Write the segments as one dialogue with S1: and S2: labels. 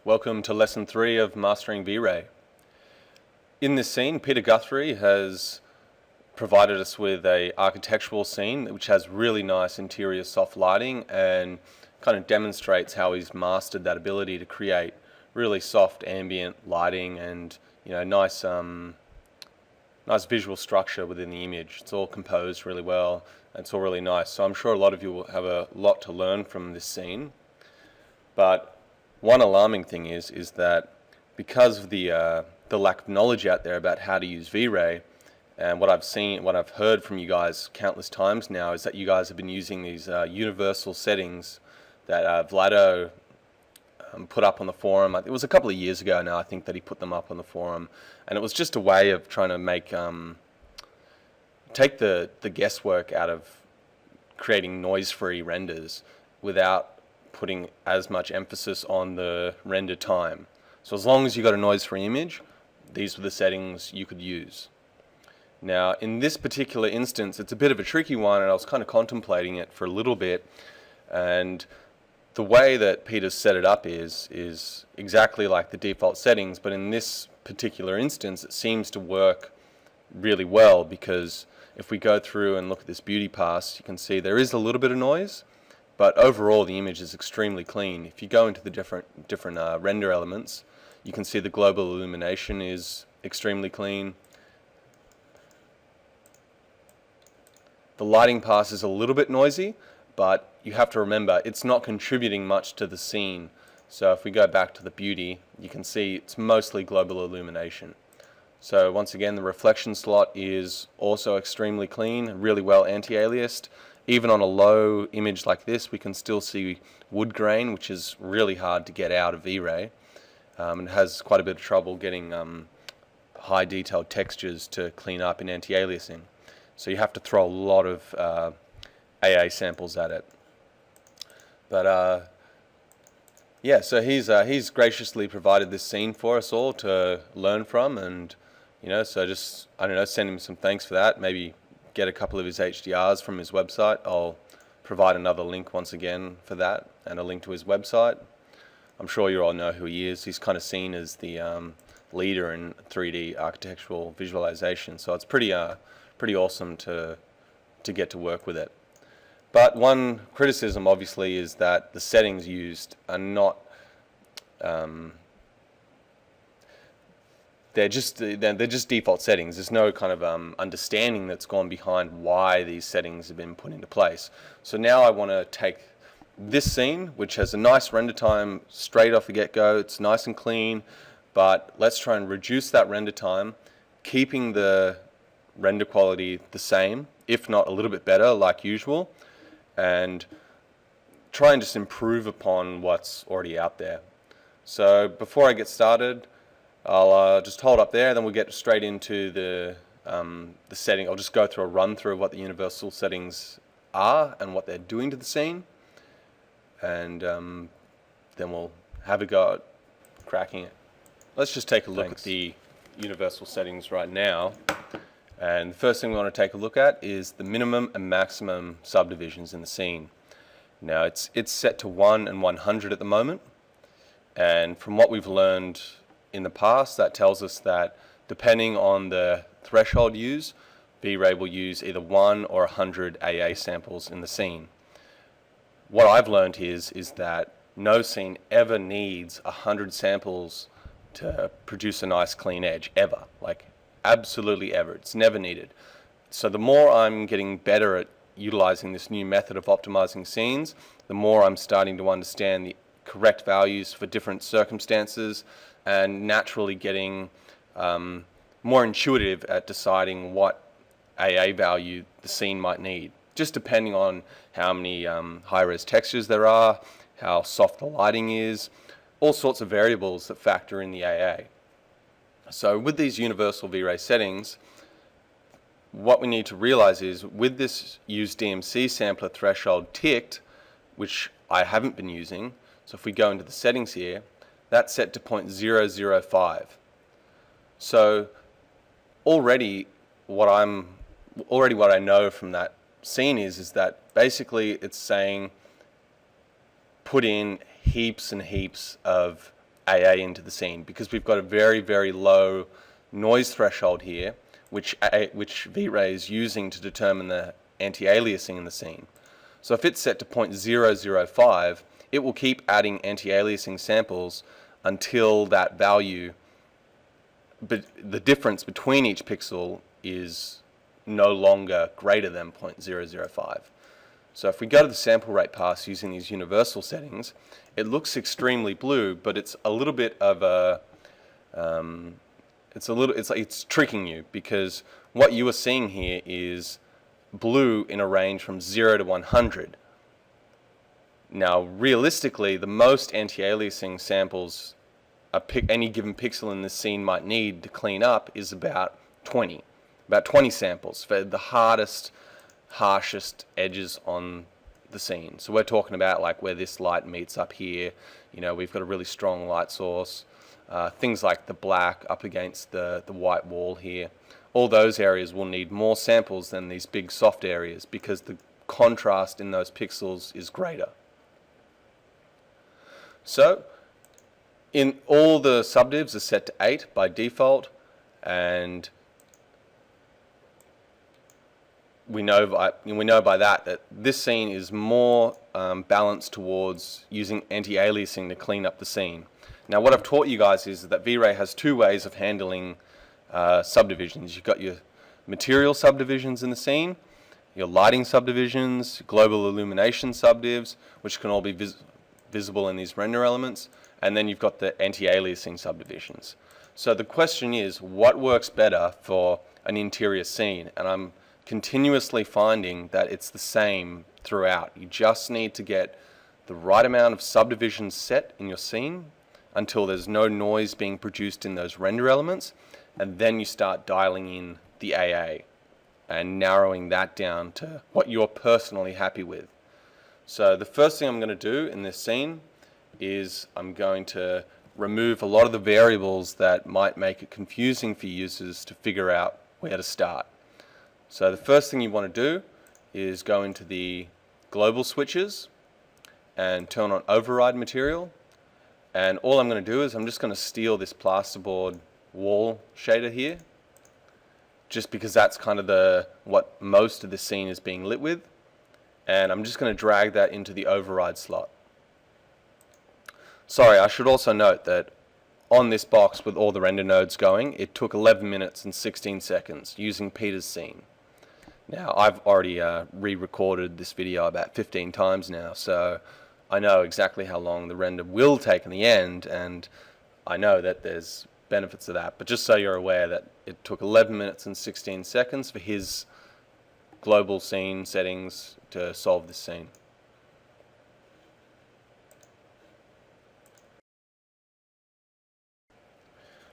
S1: Welcome to Lesson 3 of Mastering V-Ray. In this scene, Peter Guthrie has provided us with a architectural scene which has really nice interior soft lighting and kind of demonstrates how he's mastered that ability to create really soft ambient lighting and nice visual structure within the image. It's all composed really well and it's all really nice. So I'm sure a lot of you will have a lot to learn from this scene. But one alarming thing is that because of the lack of knowledge out there about how to use V-Ray, and what I've heard from you guys countless times now is that you guys have been using these universal settings that Vlado put up on the forum. It was a couple of years ago now, I think, that he put them up on the forum, and it was just a way of trying to make take the guesswork out of creating noise-free renders without putting as much emphasis on the render time. So as long as you got a noise-free image, these were the settings you could use. Now in this particular instance, it's a bit of a tricky one, and I was kind of contemplating it for a little bit, and the way that Peter's set it up is exactly like the default settings, but in this particular instance it seems to work really well, because if we go through and look at this beauty pass, you can see there is a little bit of noise, but overall the image is extremely clean. If you go into the different render elements, you can see the global illumination is extremely clean. The lighting pass is a little bit noisy, but you have to remember it's not contributing much to the scene. So if we go back to the beauty, you can see it's mostly global illumination. So once again, the reflection slot is also extremely clean, really well anti-aliased. Even on a low image like this, we can still see wood grain, which is really hard to get out of V-Ray, and has quite a bit of trouble getting high detailed textures to clean up in anti-aliasing. So you have to throw a lot of AA samples at it. But yeah, so he's graciously provided this scene for us all to learn from, and so just, I don't know, send him some thanks for that. Maybe get a couple of his HDRs from his website. I'll provide another link once again for that, and a link to his website. I'm sure you all know who he is. He's kind of seen as the leader in 3D architectural visualization, so it's pretty awesome to get to work with it. But one criticism obviously is that the settings used are not they're just default settings. There's no kind of understanding that's gone behind why these settings have been put into place. So now I want to take this scene, which has a nice render time straight off the get-go. It's nice and clean, but let's try and reduce that render time, keeping the render quality the same, if not a little bit better like usual, and try and just improve upon what's already out there. So before I get started, I'll just hold up there, then we'll get straight into the setting. I'll just go through a run through of what the universal settings are and what they're doing to the scene, and then we'll have a go at cracking it. Let's just take a look at the universal settings right now, and the first thing we want to take a look at is the minimum and maximum subdivisions in the scene. Now it's set to 1 and 100 at the moment, and from what we've learned in the past, that tells us that depending on the threshold used, V-Ray will use either 1 or 100 AA samples in the scene. What I've learned is that no scene ever needs 100 samples to produce a nice clean edge, ever. Like, absolutely ever. It's never needed. So the more I'm getting better at utilizing this new method of optimizing scenes, the more I'm starting to understand the correct values for different circumstances, and naturally getting more intuitive at deciding what AA value the scene might need, just depending on how many high-res textures there are, how soft the lighting is, all sorts of variables that factor in the AA. So with these universal V-Ray settings, what we need to realize is with this use DMC sampler threshold ticked, which I haven't been using, so if we go into the settings here, that's set to 0.005. So already what I know from that scene is that basically it's saying put in heaps and heaps of AA into the scene, because we've got a very, very low noise threshold here, which V-Ray is using to determine the anti-aliasing in the scene. So if it's set to 0.005, it will keep adding anti-aliasing samples until that value, but the difference between each pixel is no longer greater than 0.005. So if we go to the sample rate pass using these universal settings, it looks extremely blue, but it's a little bit of a, it's tricking you, because what you are seeing here is blue in a range from 0 to 100. Now, realistically, the most anti-aliasing samples any given pixel in this scene might need to clean up is about 20 samples for the hardest, harshest edges on the scene. So we're talking about like where this light meets up here. You know, we've got a really strong light source. Things like the black up against the white wall here. All those areas will need more samples than these big soft areas, because the contrast in those pixels is greater. So in all the subdivs are set to 8 by default, and we know by that this scene is more balanced towards using anti-aliasing to clean up the scene. Now, what I've taught you guys is that V-Ray has two ways of handling subdivisions. You've got your material subdivisions in the scene, your lighting subdivisions, global illumination subdivs, which can all be visible in these render elements, and then you've got the anti-aliasing subdivisions. So the question is, what works better for an interior scene? And I'm continuously finding that it's the same throughout. You just need to get the right amount of subdivisions set in your scene until there's no noise being produced in those render elements, and then you start dialing in the AA and narrowing that down to what you're personally happy with. So the first thing I'm going to do in this scene is I'm going to remove a lot of the variables that might make it confusing for users to figure out where to start. So the first thing you want to do is go into the global switches and turn on override material. And all I'm going to do is I'm just going to steal this plasterboard wall shader here, just because that's kind of what most of the scene is being lit with. And I'm just going to drag that into the override slot. Sorry, I should also note that on this box with all the render nodes going, it took 11 minutes and 16 seconds using Peter's scene. Now, I've already re-recorded this video about 15 times now, so I know exactly how long the render will take in the end, and I know that there's benefits of that. But just so you're aware that it took 11 minutes and 16 seconds for his global scene settings to solve this scene.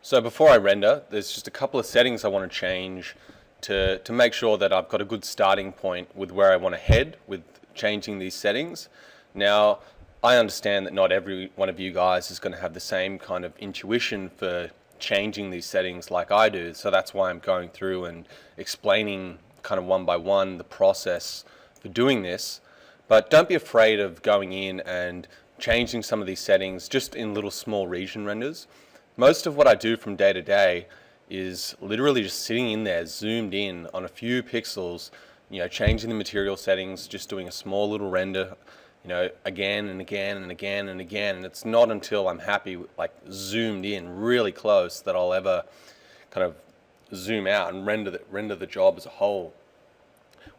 S1: So before I render, there's just a couple of settings I want to change to make sure that I've got a good starting point with where I want to head with changing these settings. Now, I understand that not every one of you guys is going to have the same kind of intuition for changing these settings like I do, so that's why I'm going through and explaining kind of one by one the process for doing this. But don't be afraid of going in and changing some of these settings just in little small region renders. Most of what I do from day to day is literally just sitting in there, zoomed in on a few pixels, you know, changing the material settings, just doing a small little render, you know, again and again and again and again. And it's not until I'm happy, like zoomed in really close, that I'll ever kind of zoom out and render the job as a whole.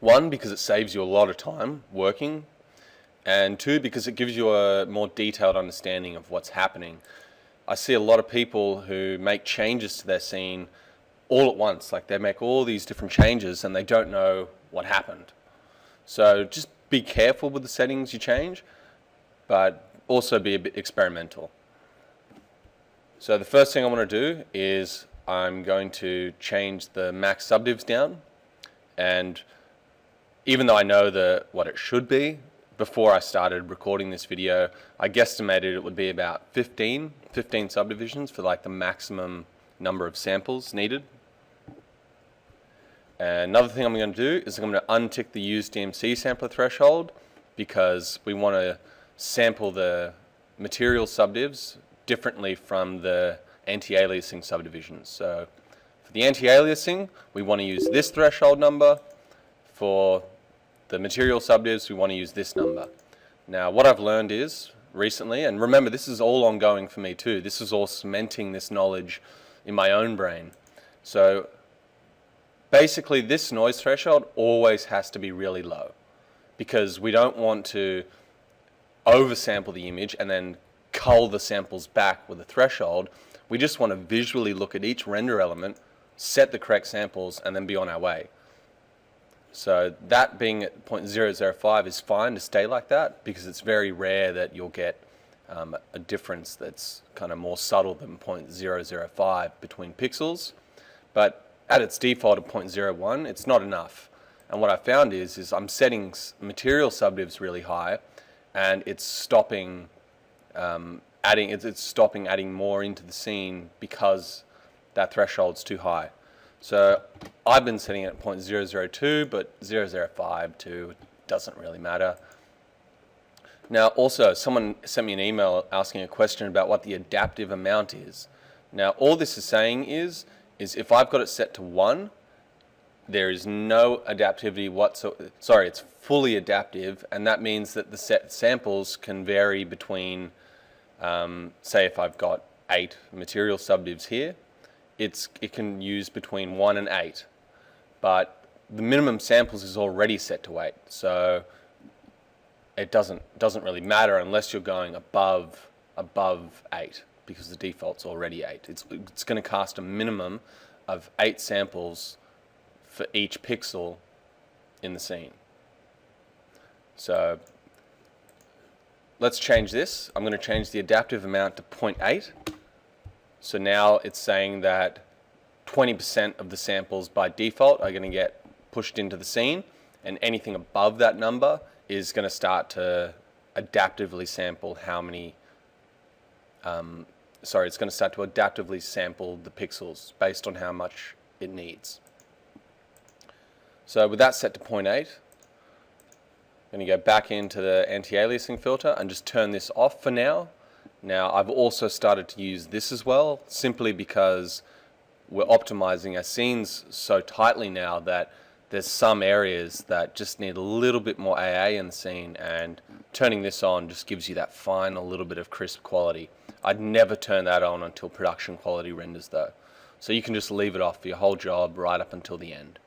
S1: One, because it saves you a lot of time working, and two, because it gives you a more detailed understanding of what's happening. I see a lot of people who make changes to their scene all at once, like they make all these different changes and they don't know what happened. So just be careful with the settings you change, but also be a bit experimental. So the first thing I want to do is I'm going to change the max subdivs down, and even though I know what it should be, before I started recording this video, I guesstimated it would be about 15 subdivisions for like the maximum number of samples needed. And another thing I'm going to do is I'm going to untick the use DMC sampler threshold, because we want to sample the material subdivs differently from the anti-aliasing subdivisions. So for the anti-aliasing, we want to use this threshold number. For the material subdivs, we want to use this number. Now, what I've learned is recently, and remember, this is all ongoing for me too. This is all cementing this knowledge in my own brain. So basically, this noise threshold always has to be really low, because we don't want to oversample the image and then cull the samples back with a threshold. We just want to visually look at each render element, set the correct samples, and then be on our way. So that being at 0.005 is fine to stay like that, because it's very rare that you'll get a difference that's kind of more subtle than 0.005 between pixels. But at its default of 0.01, it's not enough. And what I found is I'm setting material subdivs really high, and it's stopping adding more into the scene because that threshold's too high. So I've been setting it at 0.002, but 0.005 too, doesn't really matter. Now also, someone sent me an email asking a question about what the adaptive amount is. Now all this is saying is if I've got it set to 1, there is no adaptivity whatsoever. Sorry, it's fully adaptive, and that means that the set samples can vary between, say if I've got 8 material subdivs here, it can use between 1 and 8, but the minimum samples is already set to 8, so it doesn't really matter unless you're going above 8, because the default's already 8. It's going to cast a minimum of 8 samples for each pixel in the scene. So let's change this. I'm going to change the adaptive amount to 0.8. So now it's saying that 20% of the samples by default are going to get pushed into the scene, and anything above that number is going to start to adaptively sample it's going to start to adaptively sample the pixels based on how much it needs. So with that set to 0.8, I'm going to go back into the anti-aliasing filter and just turn this off for now. Now I've also started to use this as well, simply because we're optimizing our scenes so tightly now that there's some areas that just need a little bit more AA in the scene, and turning this on just gives you that final little bit of crisp quality. I'd never turn that on until production quality renders though. So you can just leave it off for your whole job right up until the end.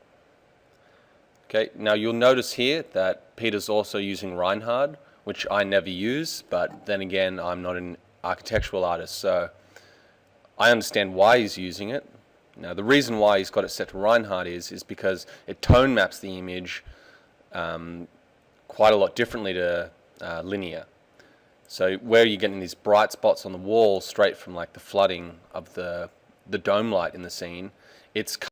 S1: Okay, now you'll notice here that Peter's also using Reinhard, which I never use, but then again, I'm not an architectural artist, so I understand why he's using it. Now, the reason why he's got it set to Reinhard is because it tone maps the image quite a lot differently to linear. So where you're getting these bright spots on the wall straight from like the flooding of the dome light in the scene, it's